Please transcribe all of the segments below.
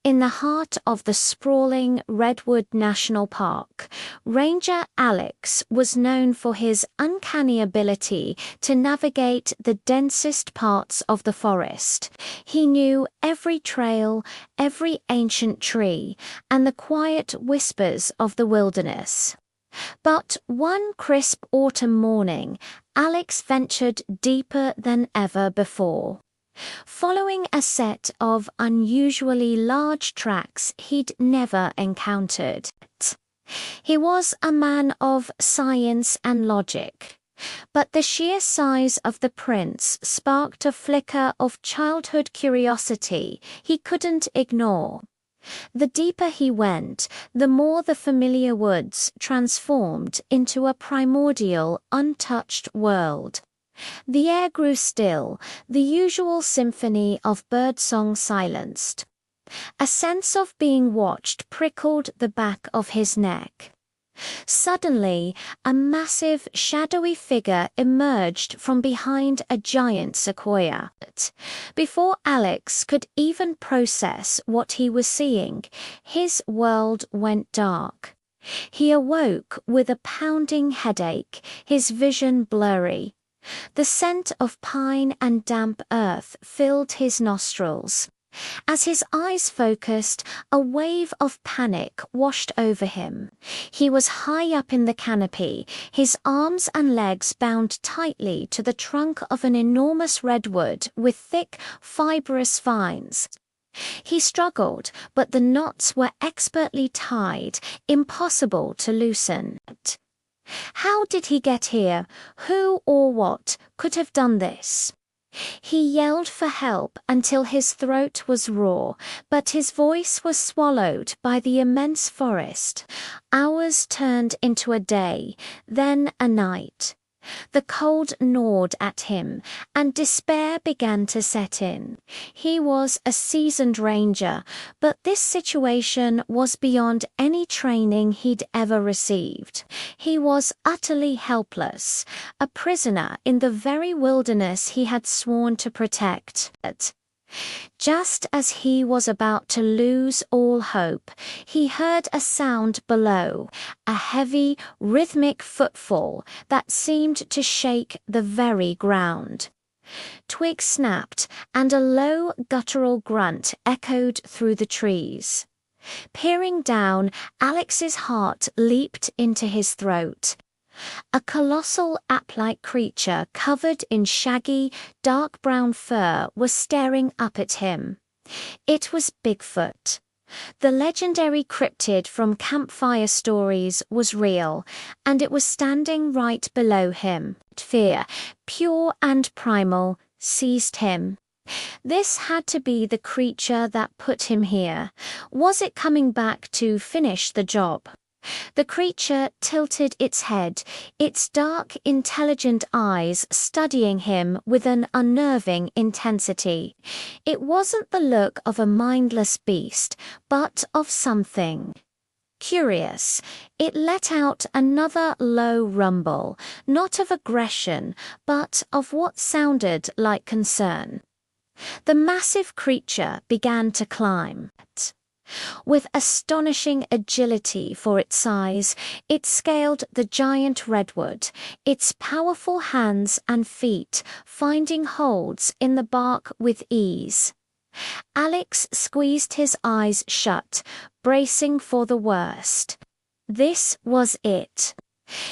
In the heart of the sprawling Redwood National Park, Ranger Alex was known for his uncanny ability to navigate the densest parts of the forest. He knew every trail, every ancient tree, and the quiet whispers of the wilderness. But one crisp autumn morning, Alex ventured deeper than ever before. Following a set of unusually large tracks he'd never encountered. He was a man of science and logic, but the sheer size of the prints sparked a flicker of childhood curiosity he couldn't ignore. The deeper he went, the more the familiar woods transformed into a primordial, untouched world. The air grew still, the usual symphony of birdsong silenced. A sense of being watched prickled the back of his neck. Suddenly, a massive, shadowy figure emerged from behind a giant sequoia. Before Alex could even process what he was seeing, his world went dark. He awoke with a pounding headache, his vision blurry. The scent of pine and damp earth filled his nostrils. As his eyes focused, a wave of panic washed over him. He was high up in the canopy, his arms and legs bound tightly to the trunk of an enormous redwood with thick, fibrous vines. He struggled, but the knots were expertly tied, impossible to loosen. How did he get here? Who or what could have done this? He yelled for help until his throat was raw, but his voice was swallowed by the immense forest. Hours turned into a day, then a night. The cold gnawed at him, and despair began to set in. He was a seasoned ranger, but this situation was beyond any training he'd ever received. He was utterly helpless, a prisoner in the very wilderness he had sworn to protect. Just as he was about to lose all hope, he heard a sound below, a heavy, rhythmic footfall that seemed to shake the very ground. Twigs snapped, and a low, guttural grunt echoed through the trees. Peering down, Alex's heart leaped into his throat. A colossal ape-like creature covered in shaggy, dark brown fur was staring up at him. It was Bigfoot. The legendary cryptid from campfire stories was real, and it was standing right below him. Fear, pure and primal, seized him. This had to be the creature that put him here. Was it coming back to finish the job? The creature tilted its head, its dark, intelligent eyes studying him with an unnerving intensity. It wasn't the look of a mindless beast, but of something. Curious, it let out another low rumble, not of aggression, but of what sounded like concern. The massive creature began to climb. With astonishing agility for its size, it scaled the giant redwood, its powerful hands and feet finding holds in the bark with ease. Alex squeezed his eyes shut, bracing for the worst. This was it.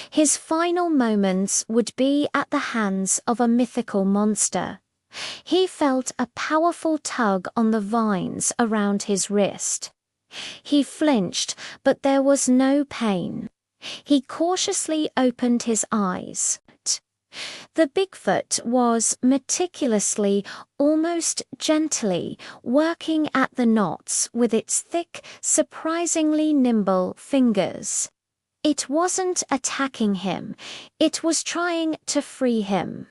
His final moments would be at the hands of a mythical monster. He felt a powerful tug on the vines around his wrist. He flinched, but there was no pain. He cautiously opened his eyes. The Bigfoot was meticulously, almost gently, working at the knots with its thick, surprisingly nimble fingers. It wasn't attacking him, it was trying to free him.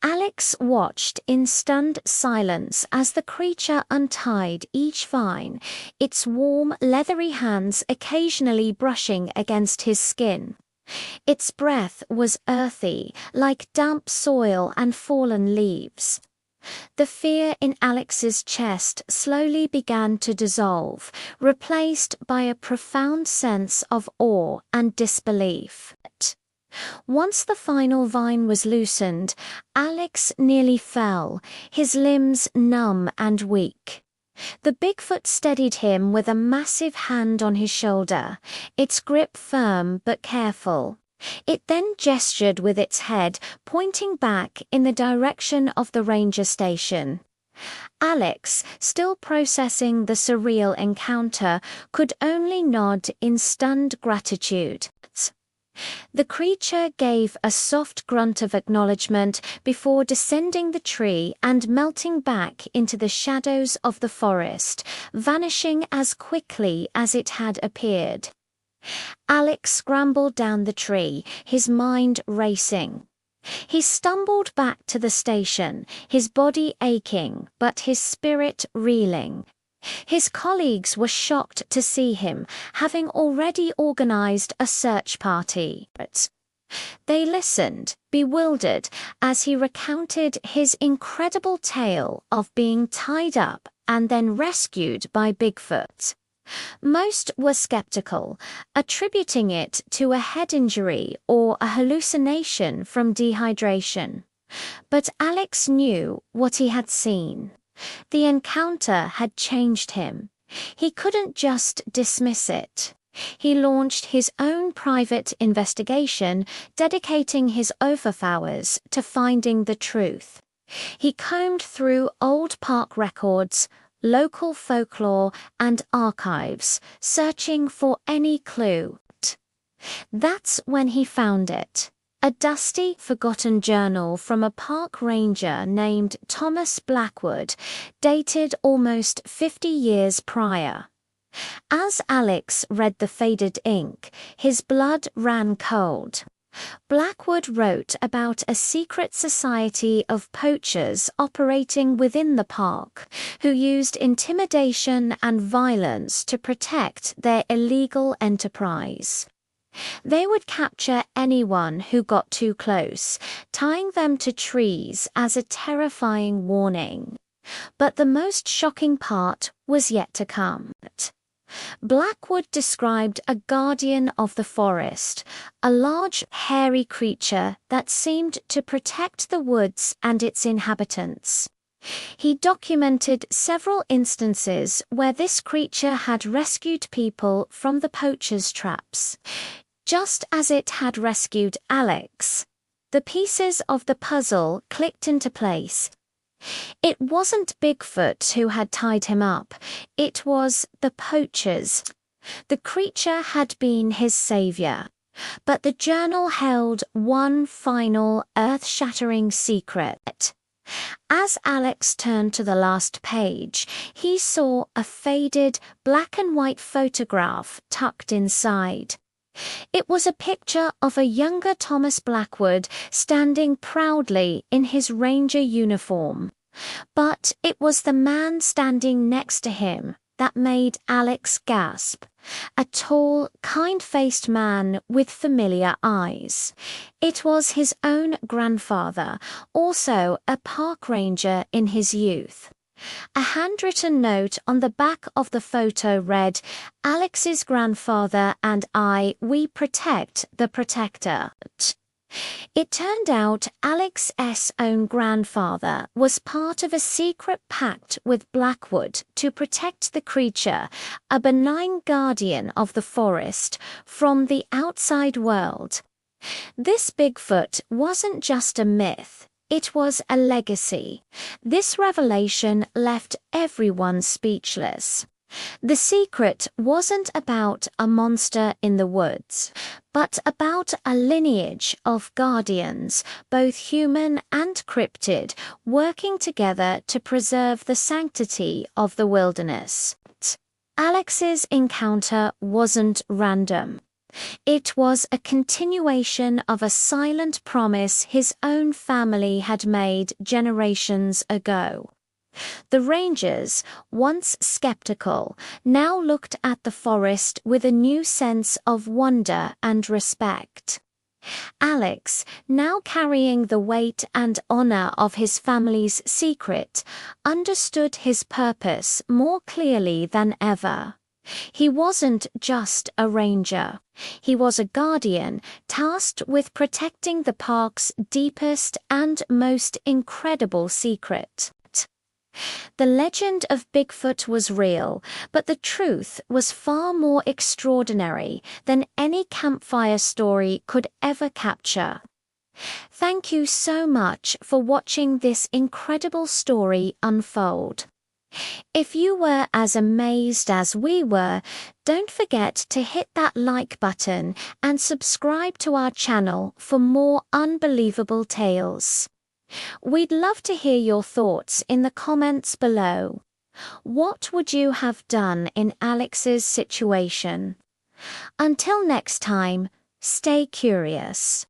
Alex watched in stunned silence as the creature untied each vine, its warm, leathery hands occasionally brushing against his skin. Its breath was earthy, like damp soil and fallen leaves. The fear in Alex's chest slowly began to dissolve, replaced by a profound sense of awe and disbelief. Once the final vine was loosened, Alex nearly fell, his limbs numb and weak. The Bigfoot steadied him with a massive hand on his shoulder, its grip firm but careful. It then gestured with its head, pointing back in the direction of the ranger station. Alex, still processing the surreal encounter, could only nod in stunned gratitude. The creature gave a soft grunt of acknowledgement before descending the tree and melting back into the shadows of the forest, vanishing as quickly as it had appeared. Alex scrambled down the tree, his mind racing. He stumbled back to the station, his body aching, but his spirit reeling. His colleagues were shocked to see him, having already organized a search party. They listened, bewildered, as he recounted his incredible tale of being tied up and then rescued by Bigfoot. Most were skeptical, attributing it to a head injury or a hallucination from dehydration. But Alex knew what he had seen. The encounter had changed him. He couldn't just dismiss it. He launched his own private investigation, dedicating his overhours to finding the truth. He combed through old park records, local folklore, and archives, searching for any clue. That's when he found it. A dusty, forgotten journal from a park ranger named Thomas Blackwood, dated almost 50 years prior. As Alex read the faded ink, his blood ran cold. Blackwood wrote about a secret society of poachers operating within the park, who used intimidation and violence to protect their illegal enterprise. They would capture anyone who got too close, tying them to trees as a terrifying warning. But the most shocking part was yet to come. Blackwood described a guardian of the forest, a large, hairy creature that seemed to protect the woods and its inhabitants. He documented several instances where this creature had rescued people from the poachers' traps. Just as it had rescued Alex, the pieces of the puzzle clicked into place. It wasn't Bigfoot who had tied him up, it was the poachers. The creature had been his savior. But the journal held one final, earth-shattering secret. As Alex turned to the last page, he saw a faded, black-and-white photograph tucked inside. It was a picture of a younger Thomas Blackwood standing proudly in his ranger uniform. But it was the man standing next to him that made Alex gasp. A tall, kind-faced man with familiar eyes. It was his own grandfather, also a park ranger in his youth. A handwritten note on the back of the photo read, "Alex's grandfather and I, we protect the protector." It turned out Alex's own grandfather was part of a secret pact with Blackwood to protect the creature, a benign guardian of the forest, from the outside world. This Bigfoot wasn't just a myth. It was a legacy. This revelation left everyone speechless. The secret wasn't about a monster in the woods, but about a lineage of guardians, both human and cryptid, working together to preserve the sanctity of the wilderness. Alex's encounter wasn't random. It was a continuation of a silent promise his own family had made generations ago. The rangers, once skeptical, now looked at the forest with a new sense of wonder and respect. Alex, now carrying the weight and honor of his family's secret, understood his purpose more clearly than ever. He wasn't just a ranger. He was a guardian tasked with protecting the park's deepest and most incredible secret. The legend of Bigfoot was real, but the truth was far more extraordinary than any campfire story could ever capture. Thank you so much for watching this incredible story unfold. If you were as amazed as we were, don't forget to hit that like button and subscribe to our channel for more unbelievable tales. We'd love to hear your thoughts in the comments below. What would you have done in Alex's situation? Until next time, stay curious.